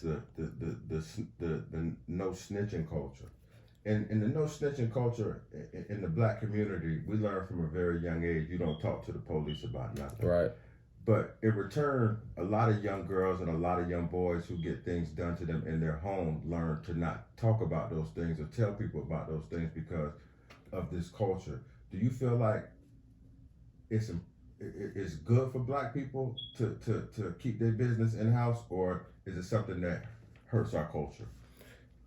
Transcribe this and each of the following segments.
The no snitching culture. In the no snitching culture in the black community, we learn from a very young age you don't talk to the police about nothing. Right. But in return, a lot of young girls and a lot of young boys who get things done to them in their home learn to not talk about those things or tell people about those things because of this culture. Do you feel like it's it's good for black people to keep their business in house, or is it something that hurts our culture?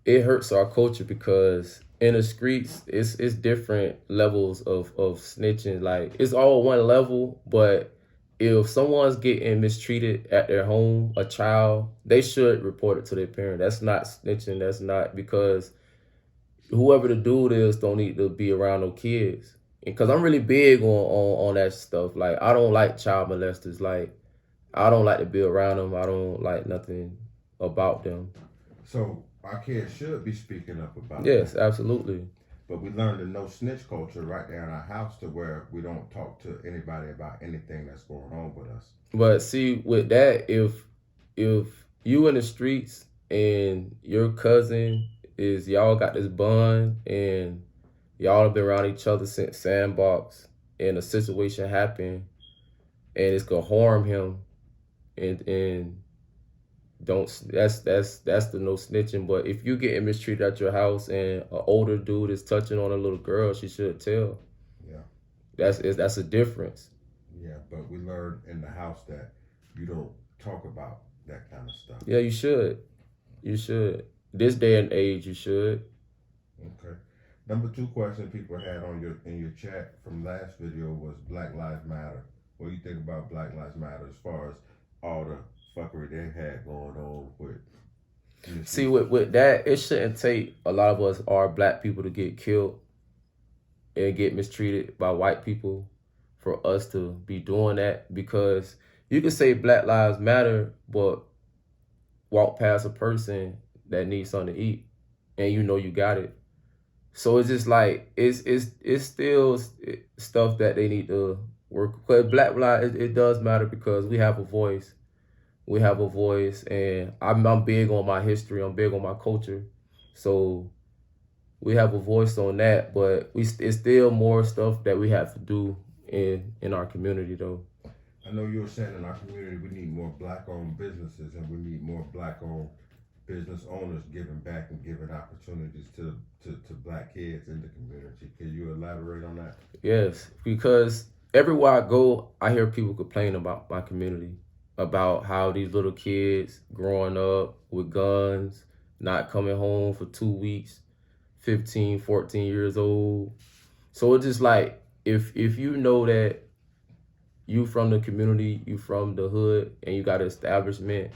It hurts our culture because in the streets it's different levels of snitching. Like it's all one level, but if someone's getting mistreated at their home, a child, they should report it to their parent. That's not snitching. That's not because whoever the dude is don't need to be around no kids. Because I'm really big on that stuff. Like I don't like child molesters. Like I don't like to be around them. I don't like nothing about them. So our kids should be speaking up about Yes, that. absolutely. But we learned the no snitch culture right there in our house to where we don't talk to anybody about anything that's going on with us. But see, with that, if you in the streets and your cousin is y'all got this bond and y'all have been around each other since sandbox and a situation happened and it's gonna harm him and don't that's the no snitching. But if you getting mistreated at your house and an older dude is touching on a little girl, she should tell. Yeah, That's a difference. yeah. But we learned in the house that you don't talk about that kind of stuff. Yeah, you should. You should. This day and age, you should. Okay. Number two question people had on your in your chat from last video was Black Lives Matter. What do you think about Black Lives Matter as far as all the fuckery they had going on with See, misuse? with that, it shouldn't take a lot of us, our black people, to get killed and get mistreated by white people for us to be doing that. Because you can say Black Lives Matter, but walk past a person that needs something to eat, and you know you got it. So it's just like it's still stuff that they need to work. But Black Lives, it does matter because we have a voice. We have a voice, and I'm big on my history. I'm big on my culture. So we have a voice on that, but it's still more stuff that we have to do in our community though. I know you were saying in our community we need more black owned businesses and we need more black owned business owners giving back and giving opportunities to black kids in the community. Can you elaborate on that? Yes, because everywhere I go, I hear people complain about my community, about how these little kids growing up with guns, not coming home for 2 weeks, 15, 14 years old. So it's just like if you know that you from the community, you from the hood, and you got an establishment,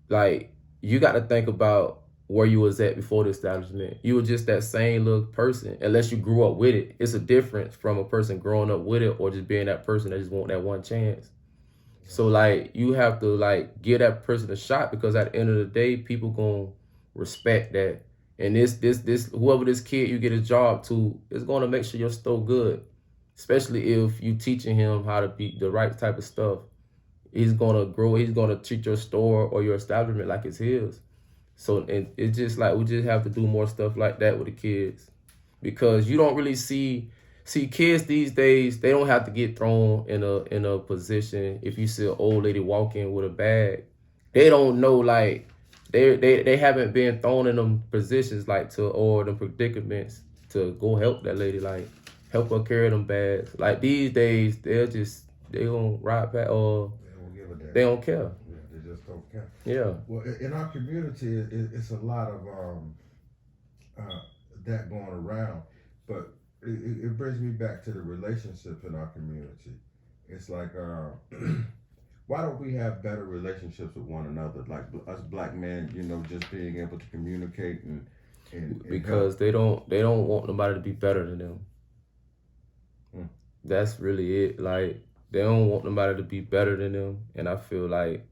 like you got to think about where you was at before the establishment. You were just that same little person, unless you grew up with it. It's a difference from a person growing up with it or just being that person that just want that one chance. So like you have to like give that person a shot because at the end of the day, people gonna respect that. And this whoever this kid you get a job to is gonna make sure your store good. Especially if you teaching him how to be the right type of stuff. He's gonna grow, he's gonna treat your store or your establishment like it's his. So and it's just like we just have to do more stuff like that with the kids. Because you don't really see kids these days, they don't have to get thrown in a position. If you see an old lady walking with a bag, they don't know like they haven't been thrown in them positions like to or them predicaments to go help that lady, like help her carry them bags. Like these days they gonna ride back or They don't give a they damn. don't care. Yeah, they just don't care. Yeah. Well, in our community, it's a lot of that going around, but it brings me back to the relationships in our community. It's like, why don't we have better relationships with one another? Like us black men, just being able to communicate and Because help. they don't want nobody to be better than them. Mm. That's really it. Like they don't want nobody to be better than them, and I feel like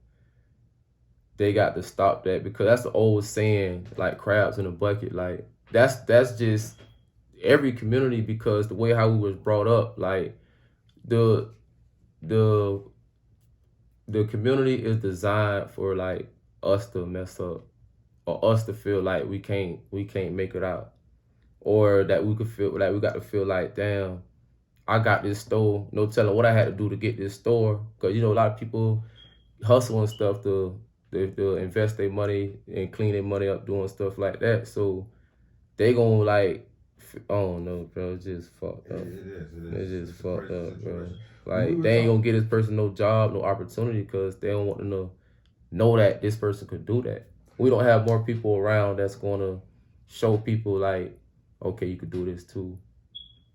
they got to stop that because that's the old saying, like crabs in a bucket. Like that's just every community because the way how we was brought up, like the the the community is designed for like us to mess up, or us to feel like we can't make it out, or that we could feel like we got to feel like, damn, I got this store, no telling what I had to do to get this store, because a lot of people hustle and stuff to invest their money and clean their money up doing stuff like that. So they gonna like, I don't know, bro. It's just fucked up. It is. It's just fucked up, bro. Situation. Like they ain't gonna get this person no job, no opportunity, because they don't want to know that this person could do that. We don't have more people around that's gonna show people like, okay, you could do this too.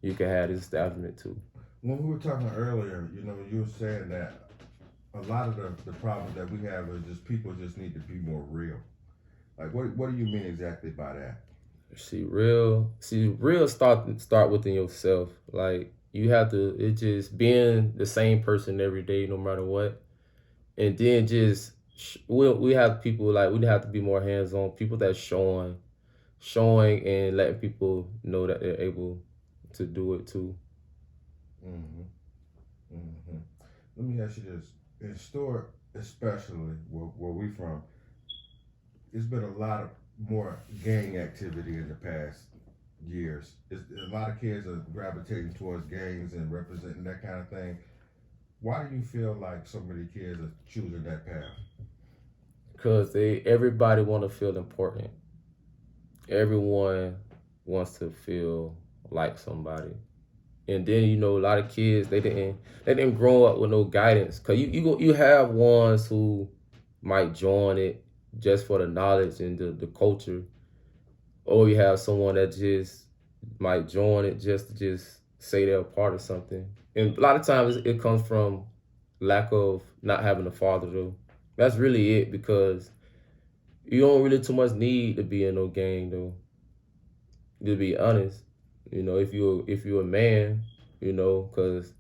You can have this establishment too. When we were talking earlier, you were saying that a lot of the problems that we have is just people just need to be more real. Like, what do you mean exactly by that? See, real start within yourself. Like, you have to, it's just being the same person every day, no matter what. And then just, we have people, like, we have to be more hands-on, people that's showing and letting people know that they're able to do it too. Let me ask you this. In Stuart, especially where we from, it's been a lot of more gang activity in the past years. A lot of kids are gravitating towards gangs and representing that kind of thing. Why do you feel like so many kids are choosing that path? Because everybody want to feel important. Everyone wants to feel like somebody. And then, a lot of kids, they didn't grow up with no guidance. Because you have ones who might join it just for the knowledge and the culture. Or you have someone that just might join it just to say they're a part of something. And a lot of times it comes from lack of not having a father, though. That's really it, because you don't really too much need to be in no gang, though. To be honest, if you're a man, because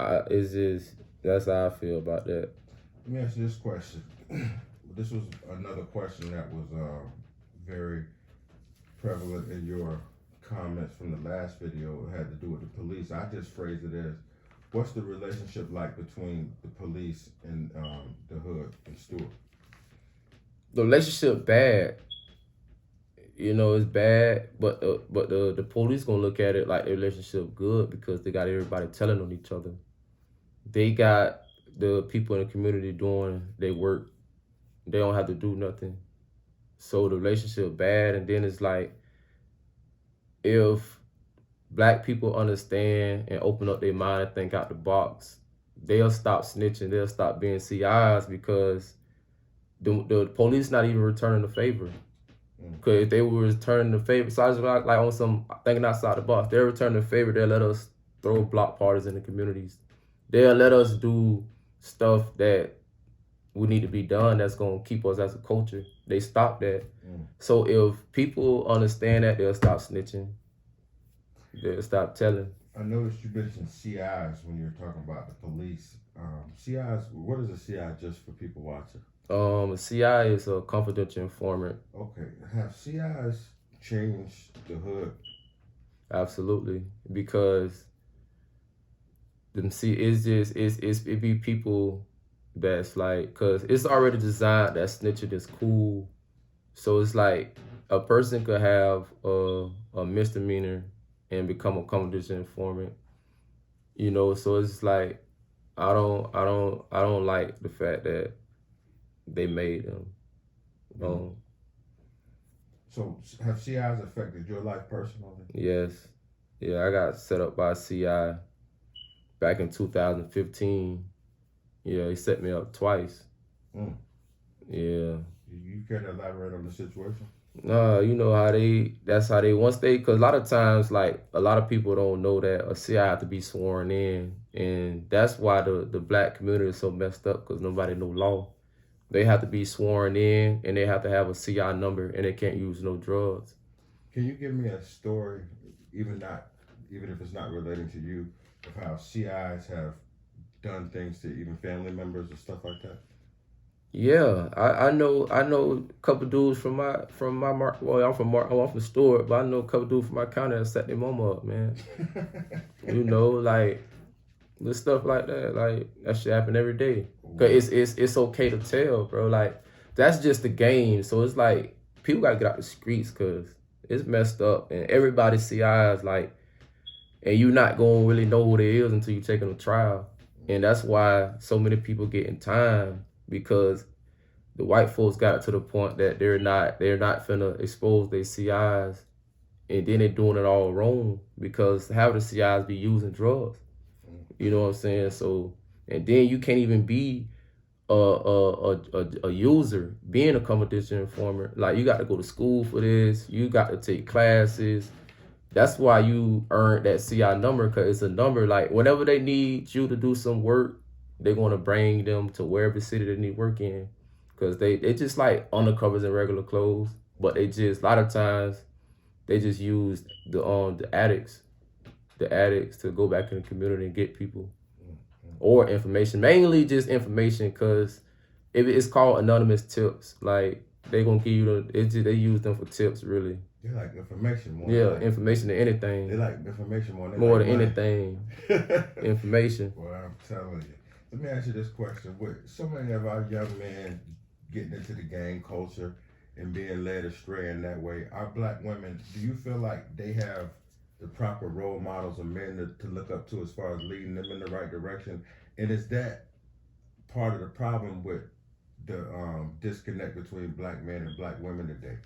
it's just, that's how I feel about that. Let me ask you this question. This was another question that was very prevalent in your comments from the last video. It had to do with the police. I just phrased it as, what's the relationship like between the police and the hood in Stuart? The relationship bad. It's bad, but the police gonna look at it like the relationship good, because they got everybody telling on each other. They got the people in the community doing their work. They don't have to do nothing. So the relationship bad, and then it's like, if black people understand and open up their mind and think out the box, they'll stop snitching. They'll stop being CIs, because the police not even returning the favor. Because if they were returning the favor, so I was like on some thinking outside the box, they'll return the favor. They'll let us throw block parties in the communities. They'll let us do stuff that we need to be done that's going to keep us as a culture. They stop that. So if people understand that, they'll stop snitching. They'll stop telling. I noticed you mentioned CIs when you were talking about the police. CIs, what is a CI, just for people watching? A CI is a confidential informant. Okay. Have CIs changed the hood? Absolutely. Because it be people that's like, because it's already designed that snitching is cool. So it's like a person could have a misdemeanor and become a confidential informant. So it's like, I don't like the fact that they made them. So have CIs affected your life personally? Yes. Yeah, I got set up by CI back in 2015. Yeah, he set me up twice. Yeah. You care to elaborate on the situation? That's how they, because a lot of times, like, a lot of people don't know that a CI have to be sworn in. And that's why the black community is so messed up, because nobody know law. They have to be sworn in, and they have to have a CI number, and they can't use no drugs. Can you give me a story, even if it's not relating to you, of how CIs have done things to even family members or stuff like that? Yeah, I know a couple dudes from my well, I'm from Stuart, but I know a couple dudes from my county that set their mama up, man. Like, Little stuff like that. Like that shit happen every day. Cause it's okay to tell, bro. Like that's just the game. So it's like people gotta get out the streets cause it's messed up and everybody see eyes like and you not gonna really know who they is until you take them to trial. And that's why so many people get in time because the white folks got to the point that they're not finna expose their CIs and then they're doing it all wrong because how the CIs be using drugs. You know what I'm saying? So and then you can't even be a user being a competition informer. Like you got to go to school for this. You got to take classes. That's why you earn that CI number because it's a number. Like whenever they need you to do some work, they're gonna bring them to wherever city they need work in. Cause they just like undercovers in regular clothes, but they just a lot of times they just use the addicts to go back in the community and get people or information, mainly just information. Cause if it's called anonymous tips, like they gonna give you they use them for tips really. They like information more. Yeah, like, information than anything. They like information more. More like than money. Anything. Information. Well, I'm telling you. Let me ask you this question: with so many of our young men getting into the gang culture and being led astray in that way, our black women, do you feel like they have the proper role models of men to look up to as far as leading them in the right direction? And is that part of the problem with the disconnect between black men and black women today?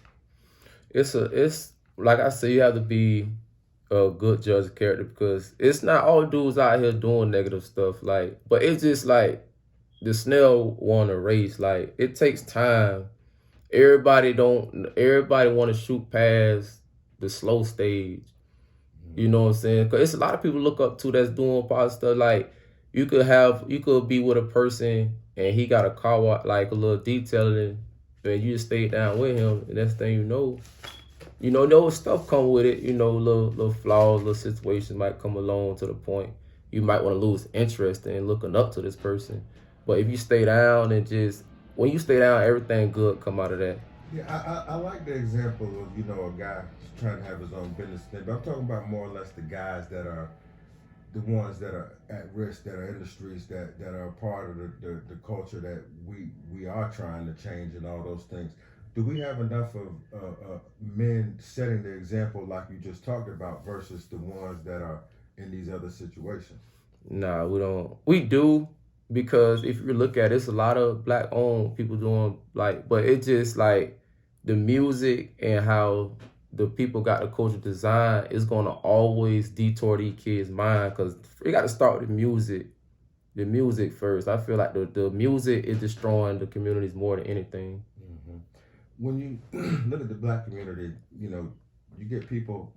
It's like I say, you have to be a good judge of character because it's not all dudes out here doing negative stuff. Like, but it's just like the snail won a race. Like, it takes time. Everybody want to shoot past the slow stage. You know what I'm saying? Because it's a lot of people look up to that's doing positive stuff. Like, you could be with a person and he got a car wash, like a little detailing, and you just stay down with him, and next thing you know, no stuff come with it. You know, little flaws, little situations might come along to the point you might want to lose interest in looking up to this person. But if you stay down when you stay down, everything good come out of that. Yeah, I like the example of, a guy trying to have his own business thing, but I'm talking about more or less the guys that are the ones that are at risk, that are in the streets, that are part of the culture that we are trying to change and all those things. Do we have enough of men setting the example like you just talked about versus the ones that are in these other situations? Nah, we don't. We do because if you look at it, it's a lot of black owned people doing but it's just like the music and how the people got the culture design is gonna always detour these kids' mind because you got to start with the music first. I feel like the music is destroying the communities more than anything. Mm-hmm. When you look at the black community, you get people.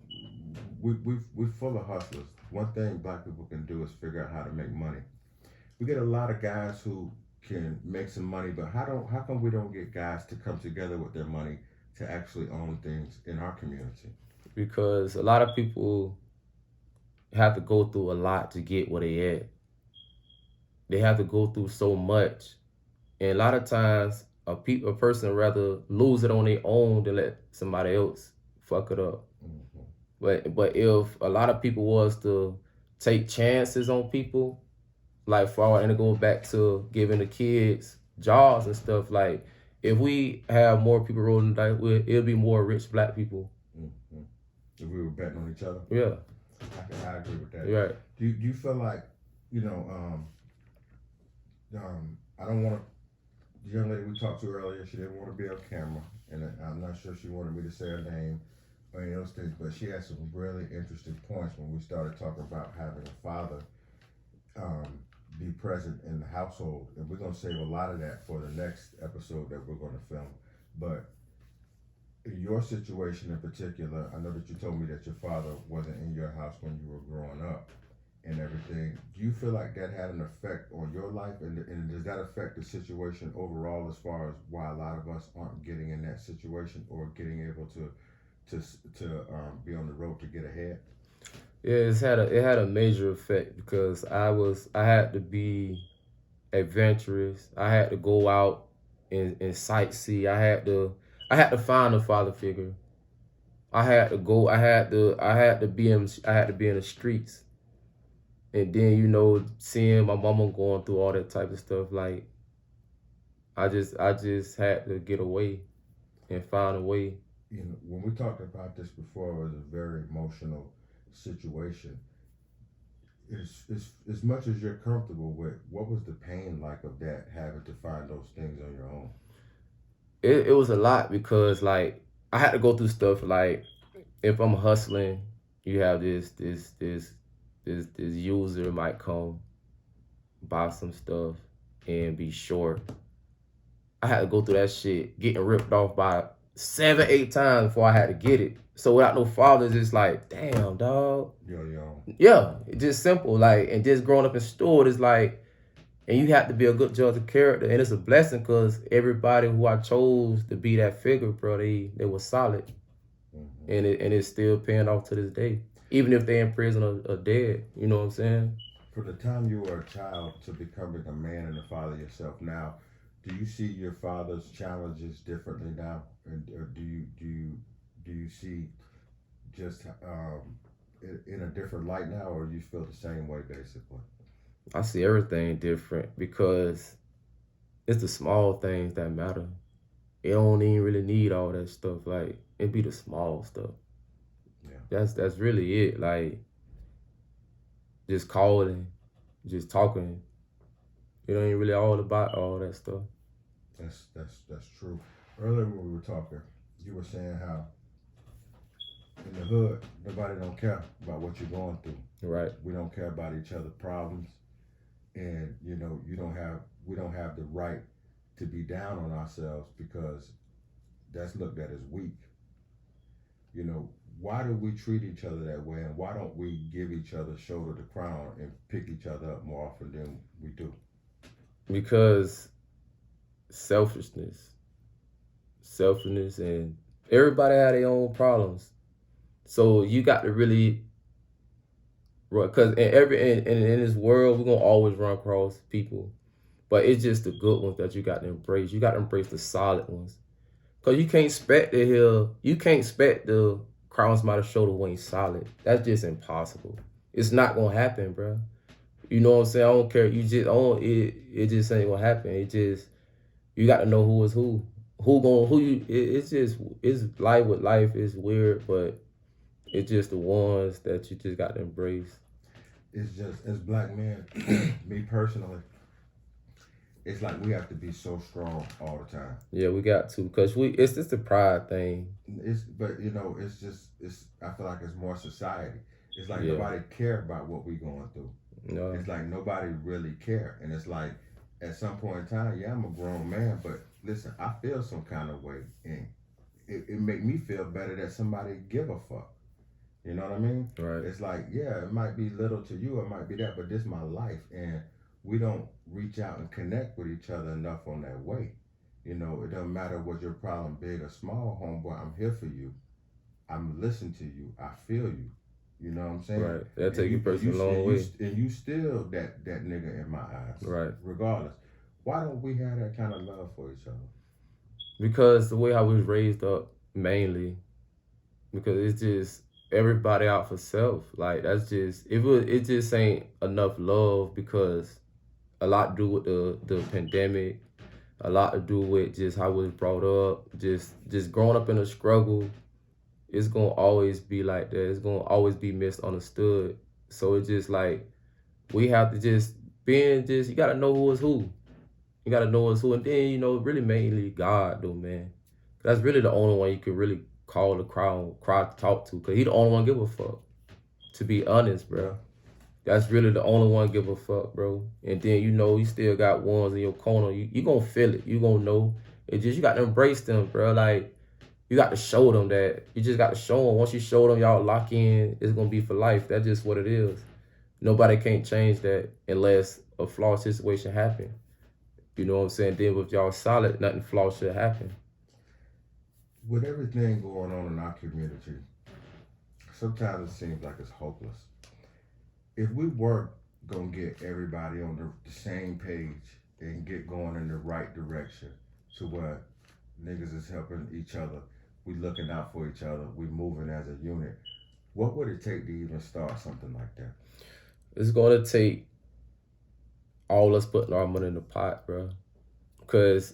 We're full of hustlers. One thing black people can do is figure out how to make money. We get a lot of guys who can make some money, but how come we don't get guys to come together with their money to actually own things in our community? Because a lot of people have to go through a lot to get where they at. They have to go through so much, and a lot of times a person rather lose it on their own than let somebody else fuck it up. Mm-hmm. But if a lot of people was to take chances on people, like and it goes back to giving the kids jobs and stuff, like if we have more people rolling the dice, it'll be more rich black people. Mm-hmm. If we were betting on each other? Yeah. I agree with that. Right. Do you feel like, I don't want to, the young lady we talked to earlier, she didn't want to be on camera, and I'm not sure she wanted me to say her name or any of those things, but she had some really interesting points when we started talking about having a father be present in the household, and we're going to save a lot of that for the next episode that we're going to film. But in your situation in particular, I know that you told me that your father wasn't in your house when you were growing up and everything. Do you feel like that had an effect on your life, and does that affect the situation overall as far as why a lot of us aren't getting in that situation or getting able to be on the road to get ahead? Yeah, it had a major effect because I had to be adventurous. I had to go out and sightsee. I had to find a father figure. I had to be in the streets. And then, seeing my mama going through all that type of stuff, like I just had to get away and find a way. You know, when we talked about this before, it was a very emotional situation. As much as you're comfortable with, what was the pain like of that, having to find those things on your own? It was a lot because like I had to go through stuff like if I'm hustling, you have this user might come buy some stuff and be short. I had to go through that shit, getting ripped off by 7, 8 times before I had to get it. So without no fathers, it's like, damn, dog. You're on your own. Yeah, it's just simple. Like, and just growing up in Stewart is like, and you have to be a good judge of character, and it's a blessing because everybody who I chose to be that figure, bro, they were solid, and it's still paying off to this day, even if they're in prison or dead. You know what I'm saying? From the time you were a child to becoming a man and a father yourself now, do you see your father's challenges differently now, or do you see just in a different light now, or you feel the same way basically? I see everything different because it's the small things that matter. It don't even really need all that stuff. Like it be the small stuff. Yeah, That's really it. Like just calling, just talking. It ain't really all about all that stuff. that's true. Earlier when we were talking, you were saying how in the hood nobody don't care about what you're going through. Right. We don't care about each other's problems, and you know we don't have the right to be down on ourselves because that's looked at as weak. You know, why do we treat each other that way, and why don't we give each other shoulder to crown and pick each other up more often than we do? Because selfishness, selfishness, and everybody had their own problems. So you got to really, because in this world we're gonna always run across people, but it's just the good ones that you got to embrace. You got to embrace the solid ones, cause you can't expect the crown somebody's shoulder when he's solid. That's just impossible. It's not gonna happen, bro. You know what I'm saying? I don't care. You just don't. It just ain't gonna happen. It just you got to know who is who. Who going who you? It's just it's life with life. It's weird, but it's just the ones that you just got to embrace. It's just as black men, me personally, it's like we have to be so strong all the time. Yeah, we got to, cause it's just a pride thing. But you know, it's. I feel like it's more society. It's like Yeah, nobody care about what we going through. no, It's like nobody really care, and it's like at some point in time, yeah, I'm a grown man, but listen, I feel some kind of way, and it make me feel better that somebody give a fuck. You know what I mean? right. It's like, yeah, it might be little to you, it might be that, but this is my life, and we don't reach out and connect with each other enough on that way. You know, it doesn't matter what your problem, big or small, homeboy. I'm here for you. I'm listening to you. I feel you. You know what I'm saying? Right. That And take a you and person you a long way. and you still that nigga in my eyes, Right. regardless. Why don't we have that kind of love for each other? Because the way I was raised up, mainly, because it's just everybody out for self. Like that's just it just ain't enough love because a lot to do with the pandemic, a lot to do with just how we was brought up, just growing up in a struggle. It's gonna always be like that. It's gonna always be misunderstood. So it's just like we have to just being just you gotta know who is who. You gotta know who's who, and then really mainly God though, man. That's really the only one you could really call the crowd to talk to, cause he the only one give a fuck. To be honest, Yeah. bro, that's really the only one give a fuck, bro. And then you still got ones in your corner. You gonna feel it. You gonna know. It just you got to embrace them, bro. Like you got to show them that. You just got to show them. Once you show them, y'all lock in. It's gonna be for life. That's just what it is. Nobody can't change that unless a flawed situation happen. You know what I'm saying? Then with y'all solid, nothing flawed should happen. With everything going on in our community, sometimes it seems like it's hopeless. If we were gonna get everybody on the same page and get going in the right direction to where niggas is helping each other, we looking out for each other, we moving as a unit, what would it take to even start something like that? It's gonna take all us putting our money in the pot, bro. Cause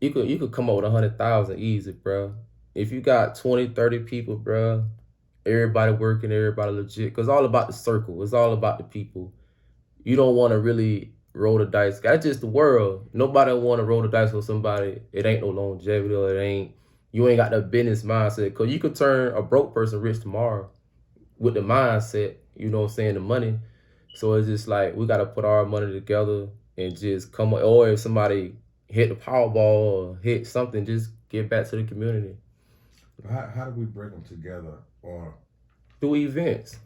you could come up with 100,000 easy, bro. If you got 20, 30 people, bro, everybody working, everybody legit. Cause it's all about the circle. It's all about the people. You don't want to really roll the dice. That's just the world. Nobody want to roll the dice with somebody. It ain't no longevity, or it ain't. You ain't got the business mindset. Cause you could turn a broke person rich tomorrow with the mindset. You know what I'm saying? The money. So it's just like we gotta put our money together and just come up. Or if somebody hit the Powerball or hit something, just give back to the community. How do we bring them together? Or Do events,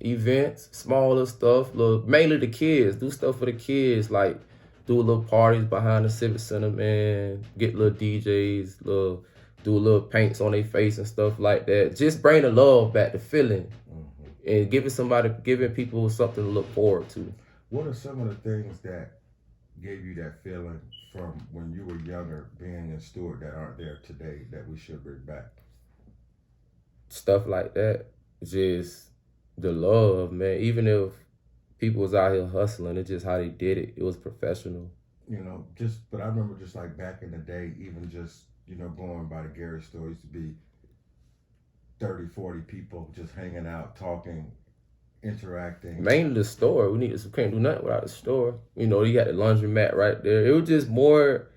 smaller stuff. Mainly the kids. Do stuff for the kids, like do little parties behind the civic center, man. Get little DJs, do little paints on their face and stuff like that. Just bring the love back, the feeling, and giving people something to look forward to. what are some of the things that gave you that feeling from when you were younger, being in Stewart, that aren't there today that we should bring back? Stuff like that. Just the love, man. Even if people was out here hustling, it's just how they did it. It was professional. But I remember just like back in the day, even just, going by the Gary store, used to be 30, 40 people just hanging out, talking, interacting. Mainly the store. We can't do nothing without the store. You got the laundromat right there. It was just more.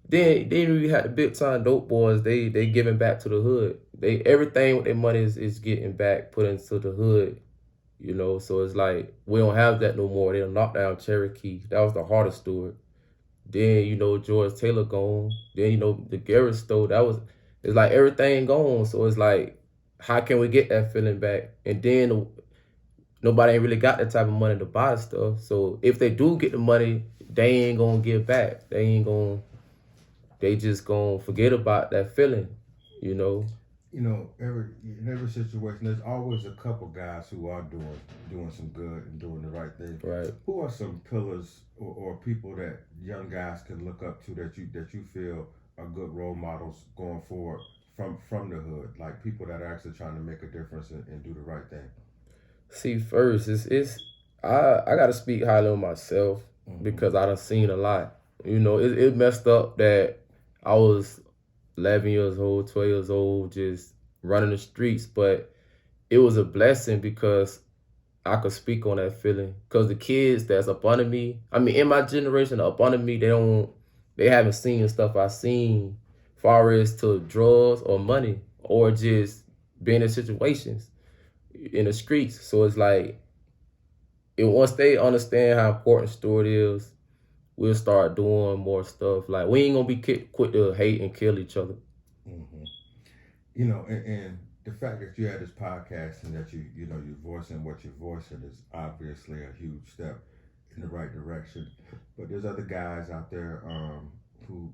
Then we had the big time dope boys. They giving back to the hood. They everything with their money is getting back put into the hood. So it's like we don't have that no more. They done knocked down Cherokee. That was the hardest store. Then George Taylor gone. Then the Garrett store. It's like everything gone. So it's like, how can we get that feeling back? And then nobody ain't really got that type of money to buy the stuff. So if they do get the money, they ain't gonna give back. They just gonna forget about that feeling. You know. In every situation, there's always a couple guys who are doing some good and doing the right thing. Right. Who are some pillars or people that young guys can look up to that you feel are good role models going forward from the hood, like people that are actually trying to make a difference and do the right thing? See, first, I gotta speak highly of myself because I done seen a lot. It messed up that I was 11 years old, 12 years old, just running the streets, but it was a blessing because I could speak on that feeling. Because the kids that's up under me, in my generation, up under me, they haven't seen the stuff I seen, far as to drugs or money or just being in situations in the streets. So it's like, once they understand how important Stewart is, we'll start doing more stuff. Like, we ain't gonna be quick to hate and kill each other. And the fact that you had this podcast and that you're voicing what you're voicing is obviously a huge step in the right direction. But there's other guys out there who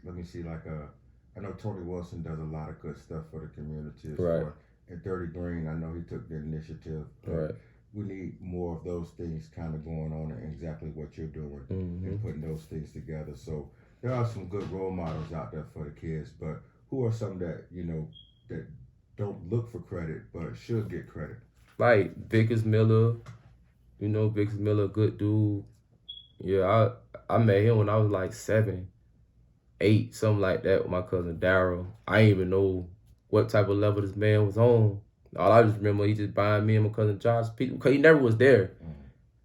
let me see, I know Tony Wilson does a lot of good stuff for the community. Right. And 30 Green, I know he took the initiative. Right. We need more of those things kind of going on and exactly what you're doing and putting those things together. So there are some good role models out there for the kids, but who are some that that don't look for credit but should get credit? Like Vickers Miller, Vickers Miller, good dude. Yeah, I met him when I was like 7, 8, something like that, with my cousin Daryl. I didn't even know what type of level this man was on. All I just remember, he just buying me and my cousin Josh pizza because he never was there.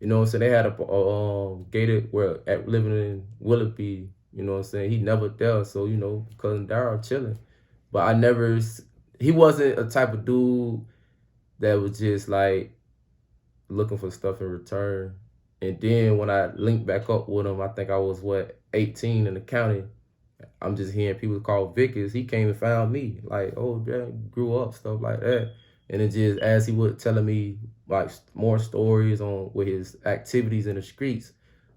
So they had a gated living in Willoughby. He never there. So cousin Daryl chilling, but he wasn't a type of dude that was just like looking for stuff in return. And then when I linked back up with him, I think I was 18 in the county. I'm just hearing people call Vickers. He came and found me, like, oh, yeah, grew up, stuff like that. And it just, as he was telling me like more stories on with his activities in the streets,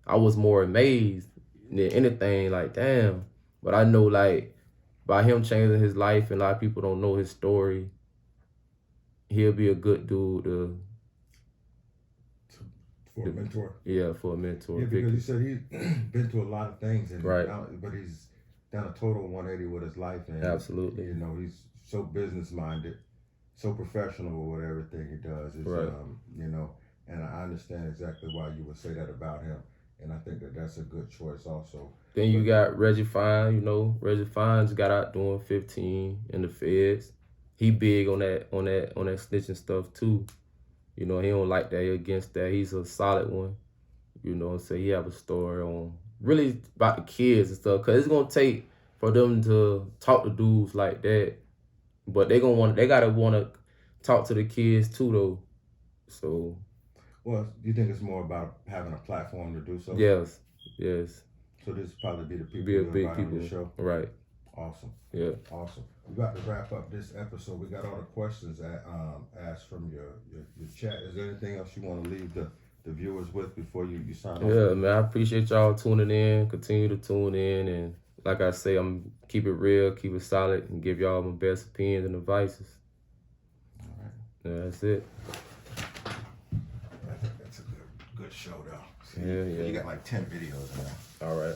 I was more amazed than anything. Like, damn. But I know, like, by him changing his life, and a lot of people don't know his story, he'll be a good dude for a mentor. Yeah, for a mentor. Yeah, because you said he's been through a lot of things, and right. But he's done a total 180 with his life, and absolutely, he's so business minded, so professional with everything he does. It's, right. and I understand exactly why you would say that about him, and I think that that's a good choice also. Then you got Reggie Fine. Reggie Fine's got out doing 15 in the feds. He big on that snitching stuff too. He don't like that. He against that. He's a solid one. So he have a story on really about the kids and stuff. Cause it's gonna take for them to talk to dudes like that, but they gotta wanna talk to the kids too though. So. Well, do you think it's more about having a platform to do so? Yes. So this probably be the people Be a you big invite people. on the show. Right. Awesome. Yeah. Awesome. We got to wrap up this episode. We got all the questions asked from your chat. Is there anything else you want to leave the viewers with before you sign off? Yeah, man. I appreciate y'all tuning in. Continue to tune in, and like I say, I'm keep it real, keep it solid, and give y'all my best opinions and advices. All right. Yeah, that's it. That's a good show though. See, Yeah. You got like 10 videos now. All right.